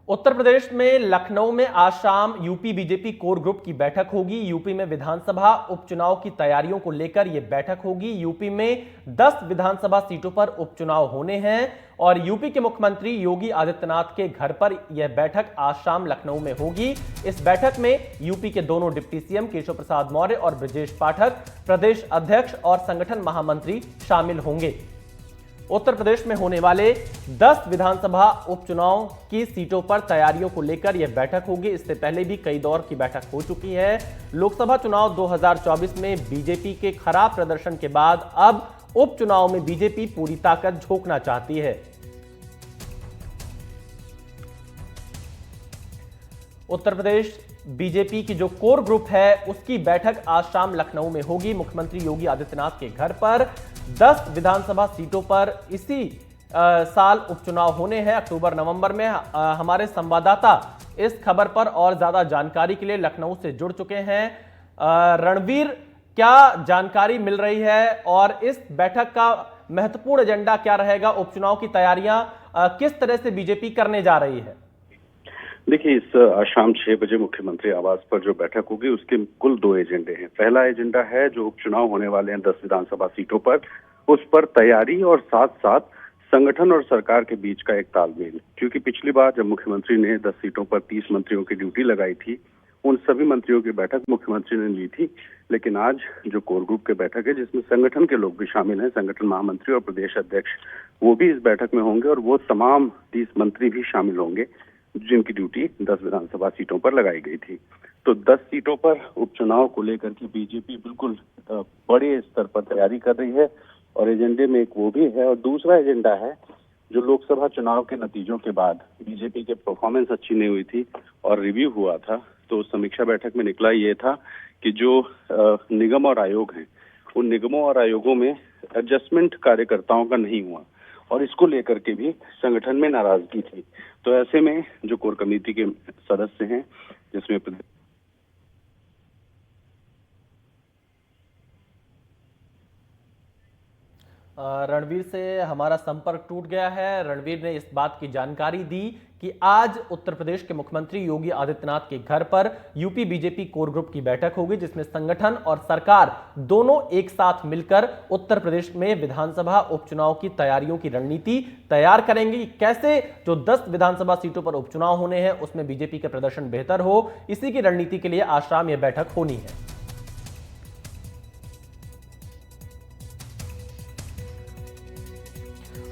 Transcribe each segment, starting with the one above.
उत्तर प्रदेश में लखनऊ में आज शाम यूपी बीजेपी कोर ग्रुप की बैठक होगी। यूपी में विधानसभा उपचुनाव की तैयारियों को लेकर यह बैठक होगी। यूपी में 10 विधानसभा सीटों पर उपचुनाव होने हैं और यूपी के मुख्यमंत्री योगी आदित्यनाथ के घर पर यह बैठक आज शाम लखनऊ में होगी। इस बैठक में यूपी के दोनों डिप्टी सीएम केशव प्रसाद मौर्य और ब्रजेश पाठक, प्रदेश अध्यक्ष और संगठन महामंत्री शामिल होंगे। उत्तर प्रदेश में होने वाले 10 विधानसभा उपचुनाव की सीटों पर तैयारियों को लेकर यह बैठक होगी। इससे पहले भी कई दौर की बैठक हो चुकी है। लोकसभा चुनाव 2024 में बीजेपी के खराब प्रदर्शन के बाद अब उपचुनाव में बीजेपी पूरी ताकत झोंकना चाहती है। उत्तर प्रदेश बीजेपी की जो कोर ग्रुप है उसकी बैठक आज शाम लखनऊ में होगी। मुख्यमंत्री योगी आदित्यनाथ के घर पर 10 विधानसभा सीटों पर इसी साल उपचुनाव होने हैं, अक्टूबर नवंबर में। हमारे संवाददाता इस खबर पर और ज्यादा जानकारी के लिए लखनऊ से जुड़ चुके हैं। रणवीर, क्या जानकारी मिल रही है और इस बैठक का महत्वपूर्ण एजेंडा क्या रहेगा? उपचुनाव की तैयारियां किस तरह से बीजेपी करने जा रही है? देखिए, इस शाम 6 बजे मुख्यमंत्री आवास पर जो बैठक होगी उसके कुल 2 एजेंडे हैं। पहला एजेंडा है जो उपचुनाव होने वाले हैं 10 विधानसभा सीटों पर, उस पर तैयारी और साथ साथ संगठन और सरकार के बीच का एक तालमेल। क्योंकि पिछली बार जब मुख्यमंत्री ने 10 सीटों पर 30 मंत्रियों की ड्यूटी लगाई थी, उन सभी मंत्रियों की बैठक मुख्यमंत्री ने ली थी। लेकिन आज जो कोर ग्रुप की बैठक है जिसमें संगठन के लोग भी शामिल हैं, संगठन महामंत्री और प्रदेश अध्यक्ष, वो भी इस बैठक में होंगे और वो तमाम 30 मंत्री भी शामिल होंगे जिनकी ड्यूटी 10 विधानसभा सीटों पर लगाई गई थी। तो 10 सीटों पर उपचुनाव को लेकर के बीजेपी बिल्कुल बड़े स्तर पर तैयारी कर रही है और एजेंडे में एक वो भी है। और दूसरा एजेंडा है जो लोकसभा चुनाव के नतीजों के बाद बीजेपी के परफॉर्मेंस अच्छी नहीं हुई थी और रिव्यू हुआ था, तो समीक्षा बैठक में निकला ये था कि जो निगम और आयोग हैं, उन निगमों और आयोगों में एडजस्टमेंट कार्यकर्ताओं का नहीं हुआ और इसको लेकर के भी संगठन में नाराजगी थी। तो ऐसे में जो कोर कमेटी के सदस्य हैं, जिसमें रणवीर से हमारा संपर्क टूट गया है। रणवीर ने इस बात की जानकारी दी कि आज उत्तर प्रदेश के मुख्यमंत्री योगी आदित्यनाथ के घर पर यूपी बीजेपी कोर ग्रुप की बैठक होगी, जिसमें संगठन और सरकार दोनों एक साथ मिलकर उत्तर प्रदेश में विधानसभा उपचुनाव की तैयारियों की रणनीति तैयार करेंगे। कैसे जो 10 विधानसभा सीटों पर उपचुनाव होने हैं उसमें बीजेपी का प्रदर्शन बेहतर हो, इसी की रणनीति के लिए आज शाम यह बैठक होनी है।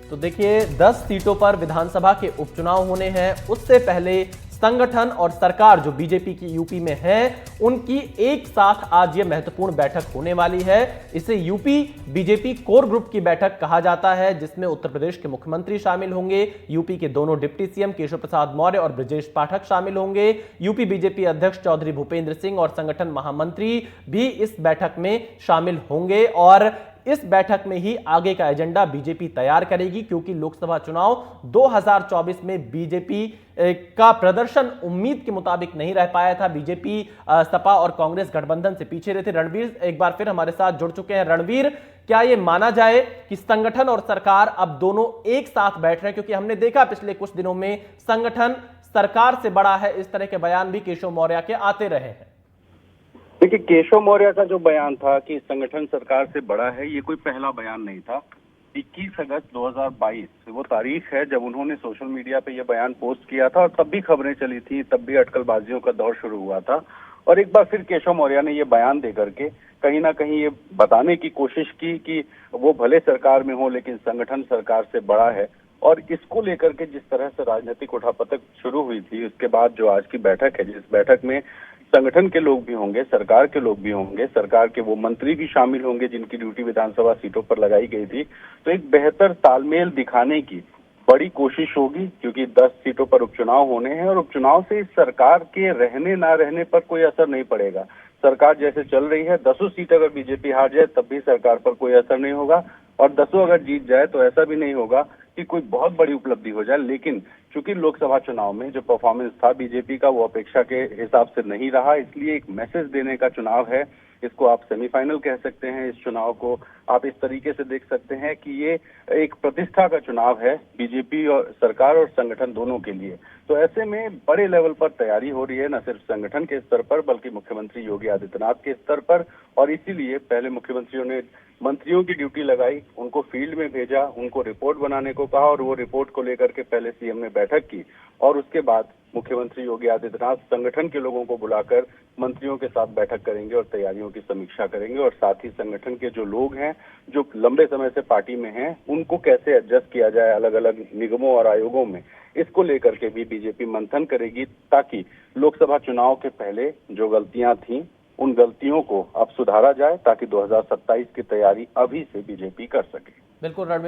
तो देखिए, 10 सीटों पर विधानसभा के उपचुनाव होने हैं। उससे पहले संगठन और सरकार जो बीजेपी की यूपी में है, उनकी एक साथ आज ये महत्वपूर्ण बैठक होने वाली है। इसे यूपी बीजेपी कोर ग्रुप की बैठक कहा जाता है, जिसमें उत्तर प्रदेश के मुख्यमंत्री शामिल होंगे, यूपी के दोनों डिप्टी सीएम केशव प्रसाद मौर्य और ब्रजेश पाठक शामिल होंगे, यूपी बीजेपी अध्यक्ष चौधरी भूपेंद्र सिंह और संगठन महामंत्री भी इस बैठक में शामिल होंगे। और इस बैठक में ही आगे का एजेंडा बीजेपी तैयार करेगी, क्योंकि लोकसभा चुनाव 2024 में बीजेपी का प्रदर्शन उम्मीद के मुताबिक नहीं रह पाया था। बीजेपी सपा और कांग्रेस गठबंधन से पीछे रहे थे। रणवीर एक बार फिर हमारे साथ जुड़ चुके हैं। रणवीर, क्या यह माना जाए कि संगठन और सरकार अब दोनों एक साथ बैठ रहे हैं? क्योंकि हमने देखा पिछले कुछ दिनों में संगठन सरकार से बड़ा है, इस तरह के बयान भी केशव मौर्य के आते रहे हैं। देखिए, केशव मौर्य का जो बयान था कि संगठन सरकार से बड़ा है, ये कोई पहला बयान नहीं था। 21 अगस्त 2022 वो तारीख है जब उन्होंने सोशल मीडिया पे ये बयान पोस्ट किया था और तब भी खबरें चली थी, तब भी अटकलबाजियों का दौर शुरू हुआ था। और एक बार फिर केशव मौर्य ने ये बयान दे करके कहीं ना कहीं ये बताने की कोशिश की कि वो भले सरकार में हो लेकिन संगठन सरकार से बड़ा है। और इसको लेकर के जिस तरह से राजनीतिक उठापटक शुरू हुई थी, उसके बाद जो आज की बैठक है, जिस बैठक में संगठन के लोग भी होंगे, सरकार के लोग भी होंगे, सरकार के वो मंत्री भी शामिल होंगे जिनकी ड्यूटी विधानसभा सीटों पर लगाई गई थी, तो एक बेहतर तालमेल दिखाने की बड़ी कोशिश होगी। क्योंकि 10 सीटों पर उपचुनाव होने हैं और उपचुनाव से इस सरकार के रहने ना रहने पर कोई असर नहीं पड़ेगा। सरकार जैसे चल रही है, 10 सीट अगर बीजेपी हार जाए तब भी सरकार पर कोई असर नहीं होगा और 10 अगर जीत जाए तो ऐसा भी नहीं होगा कि कोई बहुत बड़ी उपलब्धि हो जाए। लेकिन चूंकि लोकसभा चुनाव में जो परफॉर्मेंस था बीजेपी का, वो अपेक्षा के हिसाब से नहीं रहा, इसलिए एक मैसेज देने का चुनाव है इसको आप सेमीफाइनल कह सकते हैं। इस चुनाव को आप इस तरीके से देख सकते हैं कि ये एक प्रतिष्ठा का चुनाव है बीजेपी और सरकार और संगठन दोनों के लिए। तो ऐसे में बड़े लेवल पर तैयारी हो रही है, न सिर्फ संगठन के स्तर पर बल्कि मुख्यमंत्री योगी आदित्यनाथ के स्तर पर। और इसीलिए पहले मुख्यमंत्रियों ने मंत्रियों की ड्यूटी लगाई, उनको फील्ड में भेजा, उनको रिपोर्ट बनाने को कहा और वो रिपोर्ट को लेकर के पहले सीएम ने बैठक की और उसके बाद मुख्यमंत्री योगी आदित्यनाथ संगठन के लोगों को बुलाकर मंत्रियों के साथ बैठक करेंगे और तैयारियों की समीक्षा करेंगे। और साथ ही संगठन के जो लोग हैं जो लंबे समय से पार्टी में हैं, उनको कैसे एडजस्ट किया जाए अलग अलग निगमों और आयोगों में, इसको लेकर के भी बीजेपी मंथन करेगी, ताकि लोकसभा चुनाव के पहले जो गलतियां थीं उन गलतियों को अब सुधारा जाए, ताकि 2027 की तैयारी अभी से बीजेपी कर सके। बिल्कुल रणवीर।